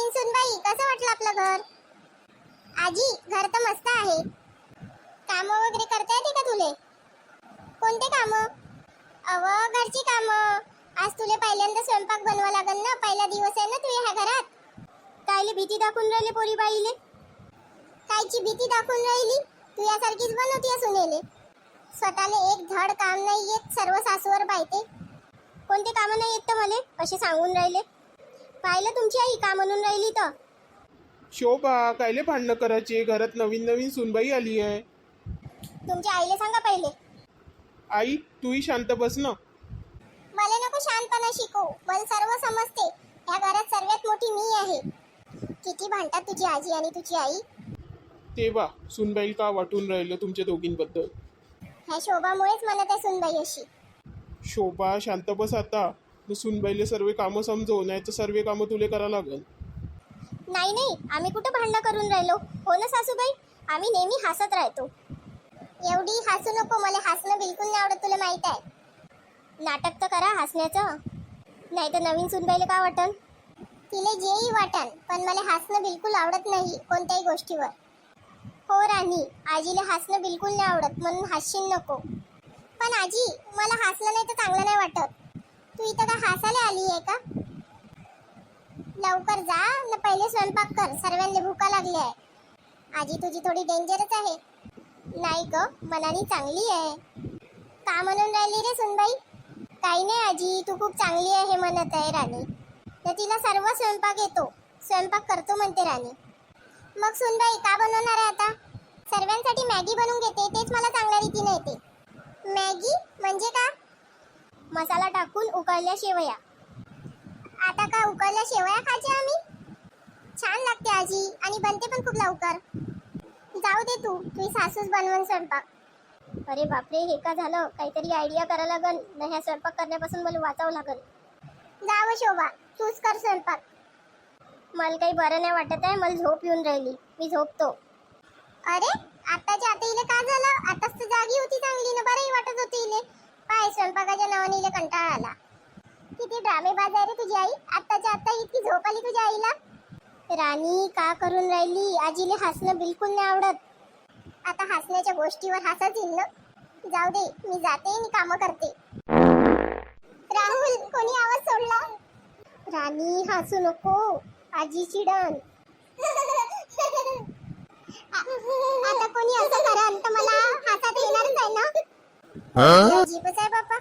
नवीन सुनबाई, कसं वाटलं आपलं घर? आजी, घर तर मस्त आहे. काम वगैरे करता येते का तुले? कोणते काम? अव, घरची काम. आज तुले पहिल्यांदा स्वयंपाक बनवा लागल ना, पहिला दिवस आहे ना तू ह्या घरात. कायले भीती दाखवून राहिले पोरी बाईले? कायची भीती दाखवून राहिली? तू यासारखीच बनवती या सुनेले. स्वतःले एक धड काम नाही येत, सर्व सासूवर पाहते. कोणते काम नाही येत तर मले असे सांगून राहिले? पाहिलं तुमची आई का म्हणून राहिली तर. शोभा, कायले भांडणं करायचे? घरात नवीन नवीन सुनबाई आली आहे. तुमच्या आईला सांगा पहिले. आई, तूही शांत बस ना. मला नको शांतपणा शिकवू, मला सर्व समजते. या घरात सर्वात मोठी मी आहे. किती भांडतात तुझी आजी आणि तुझी आई. तेव्हा सुनबाई का वाटून राहिलं तुमच्या दोघींबद्दल? ह्या शोभामुळेच म्हणत आहे सुनबाई अशी. शोभा, शांत बस आता. सुनबाईले सर्व कामं समजव, नाही तर सर्व कामं तुले करा लागल. नाही नाही, आम्ही कुठं भांडणं करून राहिलो. हो ना सासूबाई, आम्ही नेहमी हसत राहतो. एवढी हसू नको, मला हसणं बिलकुल नाही आवडत, तुला माहित आहे. नाटक तर करा हसण्याचं, नाही तर नवीन सुनबाईला का वाटन? तिला जेही वाटन, पण मला हसणं बिलकुल आवडत नाही कोणत्याही गोष्टीवर. हो राणी, आजीला हसणं बिलकुल नाही आवडत, म्हणून हसशील नको. पण आजी, मला हसणं नाही तर चांगलं नाही वाटत. तू इथं का हसायला आली आहे का? लवकर जा न, पहिले स्वयंपाक कर, सर्वांना भूका लागली आहे. आजी तुझी थोडी डेंजरच आहे. नाही ग, मनाने चांगली आहे. का म्हणून राहिली रे सुनबाई? काही नाही आजी, तू खूप चांगली आहे म्हणत आहे राणी. तर तिला सर्व स्वयंपाक येतो, स्वयंपाक करतो म्हणते राणी. मग सुनबाई का बनवणार आहे आता? सर्वांसाठी मॅगी बनवून घेते, तेच मला चांगल्या रीतीने येते. मॅगी म्हणजे का? मसाला टाकून उकळल्या शेवया. आता का उकळल्या शेवया खायच्या आम्ही? छान लागते आजी, आणि बनते पण खूप लवकर. जाऊ दे, तुझी सासूस बनवून स्वयंपाक. अरे बापरे, हे का झालं? काहीतरी आयडिया करायला लागल ना, ह्या स्वयंपाक करण्यापासून मला वाचावं लागल. जावं शोभा, तूच कर स्वयंपाक. मला काही बरं नाही वाटत आहे, मला झोप येऊन राहिली, मी झोपतो. अरे, आताच्या आता इले का झालं? आताच तर जागी होती चांगली ना, बरंही वाटत होती इले. पाय, स्वयंपाकाच्या नावाने इले कंटाळा आला. किती ड्रामेबाज आहे रे तुझी आई. आताच्या आता इतकी झोप आली तुझ्या आईला. राणी का करून राहिली? आजीले हसणं बिलकुल नाही आवडत. आता हसण्याच्या गोष्टीवर हसत येईल ना. जाऊ दे, मी जाते आणि कामं करते. राहुल, कोणी आवाज सोडला? राणी हसू नको, आजी चिडन. आता कोणी असं करा तर मला हसत येणारच आहे ना. अजीबच आहे बाप्पा.